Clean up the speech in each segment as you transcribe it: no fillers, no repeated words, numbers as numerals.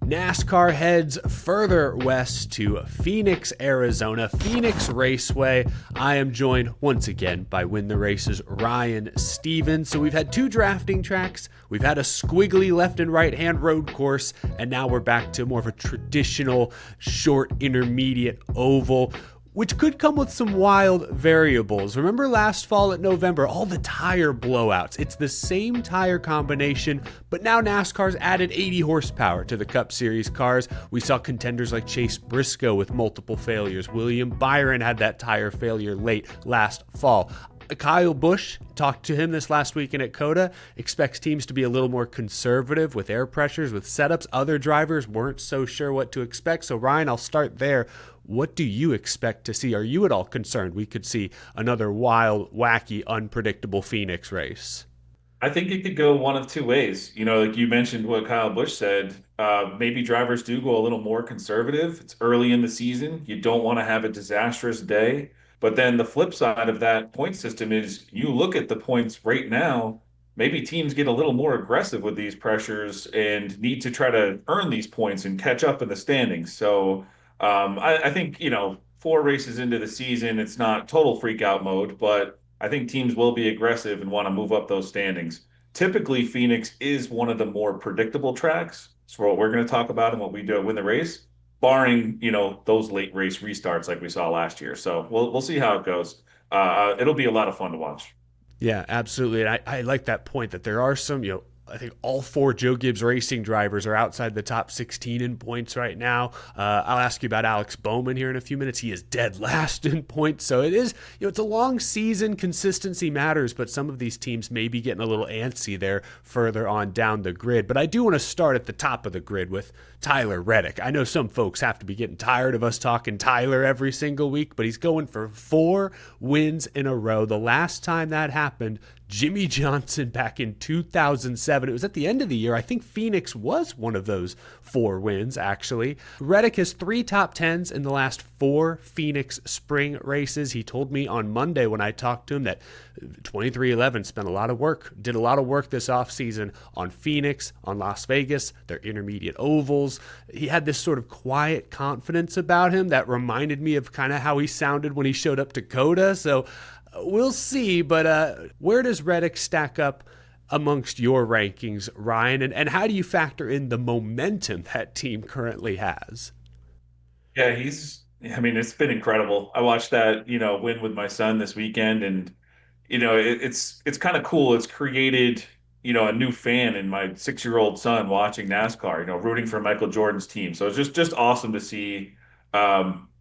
NASCAR heads further west to Phoenix, Arizona, Phoenix Raceway. I am joined once again by Win the Race's Ryan Stevens. So we've had two drafting tracks, we've had a squiggly left and right hand road course, and now we're back to more of a traditional short intermediate oval, which could come with some wild variables. Remember last fall at November, all the tire blowouts. It's the same tire combination, but now NASCAR's added 80 horsepower to the Cup Series cars. We saw contenders like Chase Briscoe with multiple failures. William Byron had that tire failure late last fall. Kyle Busch, talked to him this last weekend at COTA, expects teams to be a little more conservative with air pressures, with setups. Other drivers weren't so sure what to expect. So Ryan, I'll start there. What do you expect to see? Are you at all concerned we could see another wild, wacky, unpredictable Phoenix race? I think it could go one of two ways. Like you mentioned what Kyle Busch said, maybe drivers do go a little more conservative. It's early in the season. You don't want to have a disastrous day. But then the flip side of that point system is you look at the points right now, maybe teams get a little more aggressive with these pressures and need to try to earn these points and catch up in the standings. So I think, four races into the season, it's not total freak out mode, but I think teams will be aggressive and want to move up those standings. Typically, Phoenix is one of the more predictable tracks. So what we're going to talk about and what we do at Win the Race, barring, those late race restarts like we saw last year. So we'll see how it goes. It'll be a lot of fun to watch. Yeah, absolutely. And I like that point that there are some, I think all four Joe Gibbs Racing drivers are outside the top 16 in points right now. I'll ask you about Alex Bowman here in a few minutes. He is dead last in points. So it is, it's a long season. Consistency matters, but some of these teams may be getting a little antsy there further on down the grid. But I do want to start at the top of the grid with Tyler Reddick. I know some folks have to be getting tired of us talking Tyler every single week, but he's going for 4 wins in a row. The last time that happened, Jimmy Johnson back in 2007. It was at the end of the year. I think Phoenix was one of those 4 wins, actually. Reddick has 3 top 10s in the last 4 Phoenix spring races. He told me on Monday when I talked to him that 2311 did a lot of work this offseason on Phoenix, on Las Vegas, their intermediate ovals. He had this sort of quiet confidence about him that reminded me of kind of how he sounded when he showed up to COTA. So we'll see, but where does Reddick stack up amongst your rankings, Ryan? And how do you factor in the momentum that team currently has? Yeah, it's been incredible. I watched that, win with my son this weekend, and it's kind of cool. It's created, a new fan in my 6-year-old son watching NASCAR, rooting for Michael Jordan's team. So it's just awesome to see.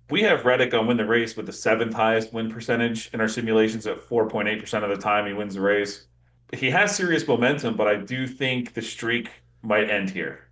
We have Reddick on Win the Race with the 7th highest win percentage in our simulations at 4.8% of the time he wins the race. He has serious momentum, but I do think the streak might end here.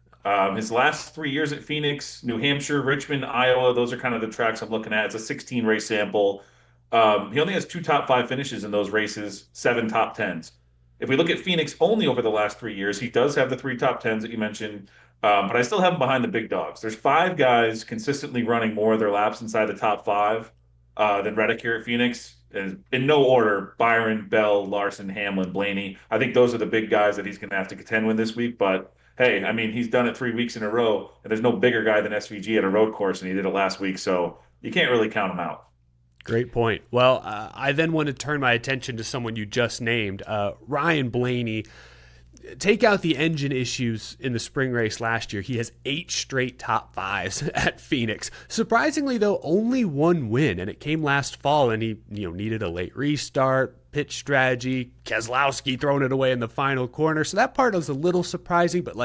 His last 3 years at Phoenix, New Hampshire, Richmond, Iowa, those are kind of the tracks I'm looking at. It's a 16 race sample. He only has 2 top 5 finishes in those races, 7 top 10s. If we look at Phoenix only over the last 3 years, he does have the 3 top 10s that you mentioned, but I still have him behind the big dogs. There's 5 guys consistently running more of their laps inside the top 5 than Reddick here at Phoenix. And in no order, Byron, Bell, Larson, Hamlin, Blaney. I think those are the big guys that he's going to have to contend with this week. But hey, he's done it 3 weeks in a row, and there's no bigger guy than SVG at a road course, and he did it last week. So you can't really count him out. Great point. Well, I then want to turn my attention to someone you just named, Ryan Blaney. Take out the engine issues in the spring race last year. He has 8 straight top 5s at Phoenix. Surprisingly, though, only 1 win, and it came last fall, and he needed a late restart, pitch strategy, Keselowski throwing it away in the final corner. So that part was a little surprising, but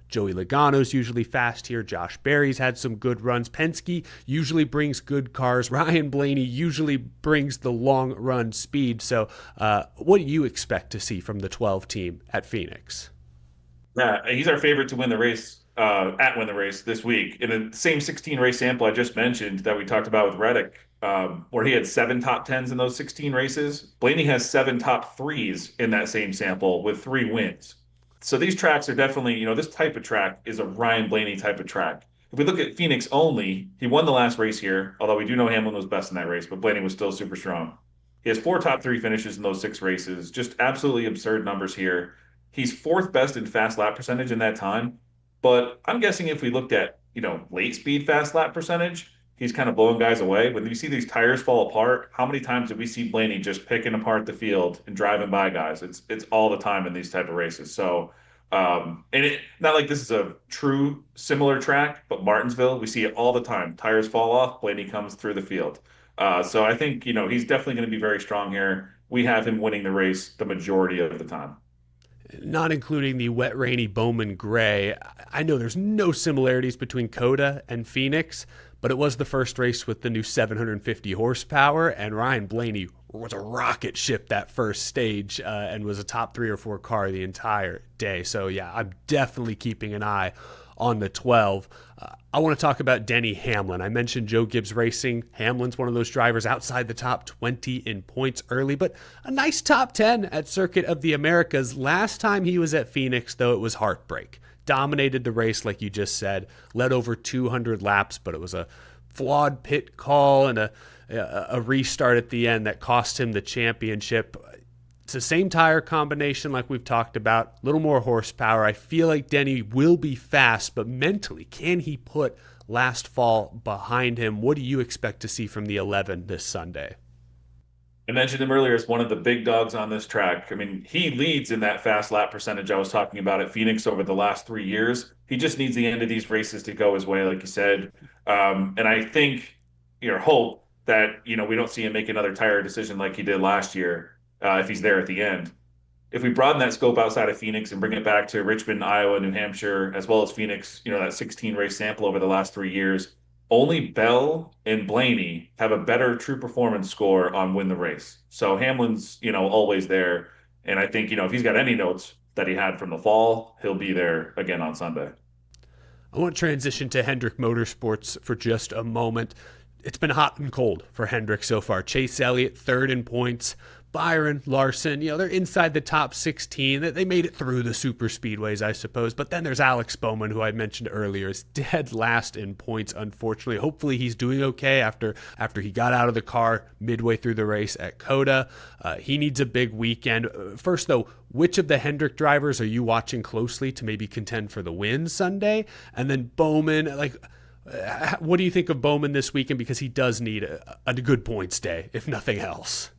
Joey Logano's usually fast here. Josh Berry's had some good runs. Penske usually brings good cars. Ryan Blaney usually brings the long run speed. So what do you expect to see from the 12 team at Phoenix? Yeah, he's our favorite to win the race at Win the Race this week. In the same 16 race sample I just mentioned that we talked about with Reddick, where he had 7 top 10s in those 16 races, Blaney has 7 top 3s in that same sample with 3 wins. So these tracks are definitely, this type of track is a Ryan Blaney type of track. If we look at Phoenix only, he won the last race here, although we do know Hamlin was best in that race, but Blaney was still super strong. He has 4 top 3 finishes in those 6 races. Just absolutely absurd numbers here. He's 4th best in fast lap percentage in that time. But I'm guessing if we looked at, late speed fast lap percentage, he's kind of blowing guys away. When you see these tires fall apart, how many times did we see Blaney just picking apart the field and driving by guys? It's all the time in these type of races. So, and it not like this is a true similar track, but Martinsville, we see it all the time. Tires fall off, Blaney comes through the field. So I think, he's definitely going to be very strong here. We have him winning the race the majority of the time. Not including the wet, rainy Bowman Gray. I know there's no similarities between Coda and Phoenix, but it was the first race with the new 750 horsepower, and Ryan Blaney was a rocket ship that first stage and was a top 3 or 4 car the entire day. So, yeah, I'm definitely keeping an eye on the 12. I want to talk about Denny Hamlin. I mentioned Joe Gibbs Racing. Hamlin's one of those drivers outside the top 20 in points early, but a nice top 10 at Circuit of the Americas. Last time he was at Phoenix, though, it was heartbreak. Dominated the race, like you just said, led over 200 laps, but it was a flawed pit call and a restart at the end that cost him the championship. It's the same tire combination like we've talked about, a little more horsepower. I feel like Denny will be fast, but mentally, can he put last fall behind him? What do you expect to see from the 11 this Sunday? I mentioned him earlier as one of the big dogs on this track. I mean, he leads in that fast lap percentage I was talking about at Phoenix over the last 3 years. He just needs the end of these races to go his way, like you said. And I think, hope that, we don't see him make another tire decision like he did last year if he's there at the end. If we broaden that scope outside of Phoenix and bring it back to Richmond, Iowa, New Hampshire, as well as Phoenix, that 16 race sample over the last 3 years, only Bell and Blaney have a better true performance score on win the race. So Hamlin's, always there. And I think, if he's got any notes that he had from the fall, he'll be there again on Sunday. I want to transition to Hendrick Motorsports for just a moment. It's been hot and cold for Hendrick so far. Chase Elliott, third in points. Byron, Larson, they're inside the top 16. They made it through the super speedways, I suppose. But then there's Alex Bowman, who I mentioned earlier, is dead last in points, unfortunately. Hopefully he's doing okay after he got out of the car midway through the race at Coda. He needs a big weekend. First, though, which of the Hendrick drivers are you watching closely to maybe contend for the win Sunday? And then Bowman, what do you think of Bowman this weekend? Because he does need a good points day, if nothing else.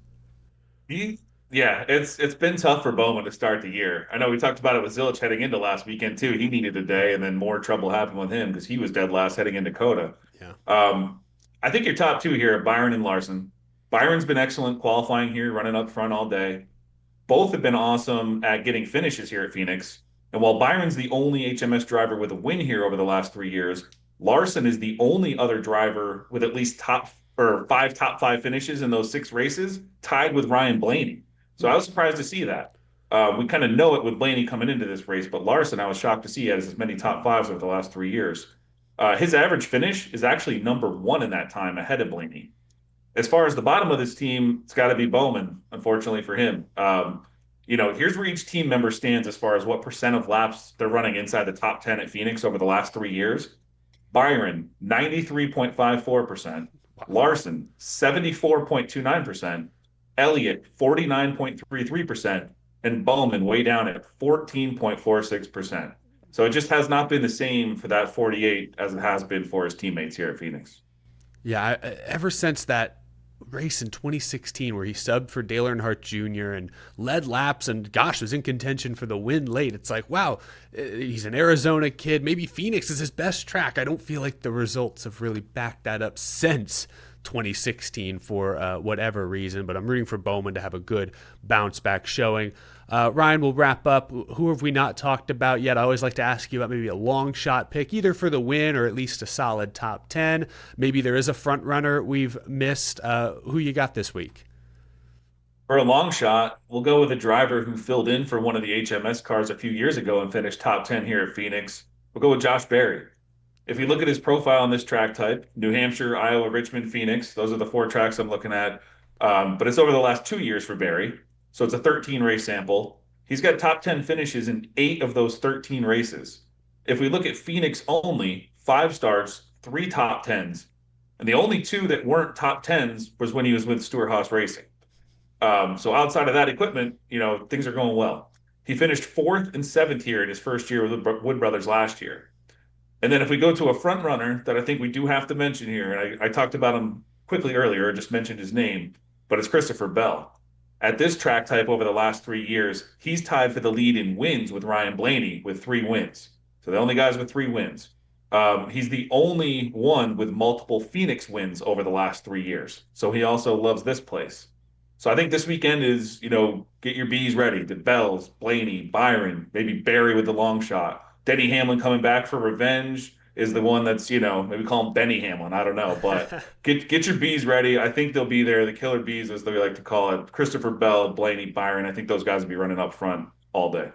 Yeah, it's been tough for Bowman to start the year. I know we talked about it with Zilich heading into last weekend too. He needed a day, and then more trouble happened with him because he was dead last heading into Coda. Yeah. I think your top two here are Byron and Larson. Byron's been excellent qualifying here, running up front all day. Both have been awesome at getting finishes here at Phoenix. And while Byron's the only HMS driver with a win here over the last 3 years, Larson is the only other driver with at least top five finishes in those 6 races, tied with Ryan Blaney. So I was surprised to see that. We kind of know it with Blaney coming into this race, but Larson, I was shocked to see he has as many top fives over the last 3 years. His average finish is actually number one in that time, ahead of Blaney. As far as the bottom of this team, it's got to be Bowman, unfortunately for him. Here's where each team member stands as far as what percent of laps they're running inside the top 10 at Phoenix over the last 3 years. Byron, 93.54%. Larson, 74.29%. Elliott, 49.33%. And Bowman, way down at 14.46%. So it just has not been the same for that 48 as it has been for his teammates here at Phoenix. Yeah, ever since that race in 2016 where he subbed for Dale Earnhardt Jr. and led laps and, gosh, was in contention for the win late. It's like, wow, he's an Arizona kid. Maybe Phoenix is his best track. I don't feel like the results have really backed that up since 2016 for whatever reason, but I'm rooting for Bowman to have a good bounce back showing. Ryan, we'll wrap up. Who have we not talked about yet? I always like to ask you about maybe a long shot pick, either for the win or at least a solid top 10. Maybe there is a front runner we've missed. Who you got this week? For a long shot, we'll go with a driver who filled in for one of the HMS cars a few years ago and finished top 10 here at Phoenix. We'll go with Josh Berry. If you look at his profile on this track type, New Hampshire, Iowa, Richmond, Phoenix, those are the 4 tracks I'm looking at. But it's over the last 2 years for Berry. So it's a 13 race sample. He's got top 10 finishes in 8 of those 13 races. If we look at Phoenix only, 5 starts, 3 top 10s. And the only 2 that weren't top 10s was when he was with Stewart-Haas Racing. So outside of that equipment, things are going well. He finished 4th and 7th here in his first year with Wood Brothers last year. And then if we go to a front runner that I think we do have to mention here, and I talked about him quickly earlier, I just mentioned his name, but it's Christopher Bell. At this track type over the last 3 years, he's tied for the lead in wins with Ryan Blaney with 3 wins. So the only guys with 3 wins. He's the only one with multiple Phoenix wins over the last 3 years. So he also loves this place. So I think this weekend is, get your bees ready. The Bells, Blaney, Byron, maybe Barry with the long shot. Denny Hamlin coming back for revenge is the one that's, maybe call him Benny Hamlin. I don't know. But get your bees ready. I think they'll be there. The killer bees, as they like to call it. Christopher Bell, Blaney, Byron. I think those guys will be running up front all day.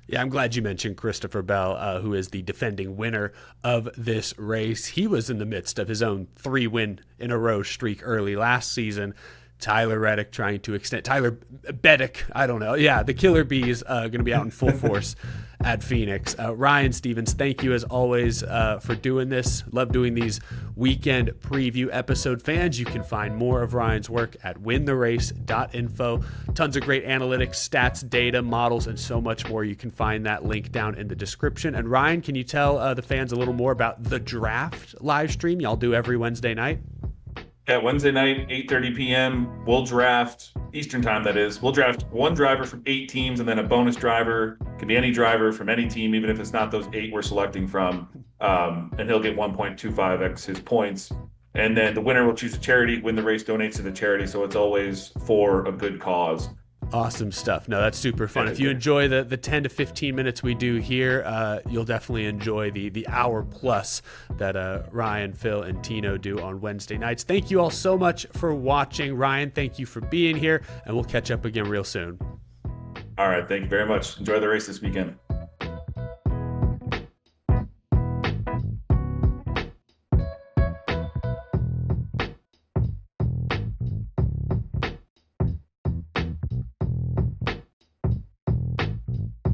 Yeah, I'm glad you mentioned Christopher Bell, who is the defending winner of this race. He was in the midst of his own 3-win-in-a-row streak early last season. Tyler Reddick trying to extend. Tyler Reddick, I don't know. Yeah, the Killer Bees going to be out in full force at Phoenix. Ryan Stevens, thank you as always for doing this. Love doing these weekend preview episode. Fans, you can find more of Ryan's work at wintherace.info. Tons of great analytics, stats, data, models, and so much more. You can find that link down in the description. And Ryan, can you tell the fans a little more about the draft live stream y'all do every Wednesday night? Yeah, Wednesday night, 8:30 p.m. We'll draft, Eastern time that is, we'll draft one driver from 8 teams and then a bonus driver. Can be any driver from any team, even if it's not those 8 we're selecting from. And he'll get 1.25x his points. And then the winner will choose a charity. Win the Race donates to the charity, so it's always for a good cause. Awesome stuff. No, that's super fun. If you enjoy the 10 to 15 minutes we do here, you'll definitely enjoy the hour plus that Ryan, Phil, and Tino do on Wednesday nights. Thank you all so much for watching. Ryan, thank you for being here, and we'll catch up again real soon. All right. Thank you very much. Enjoy the race this weekend.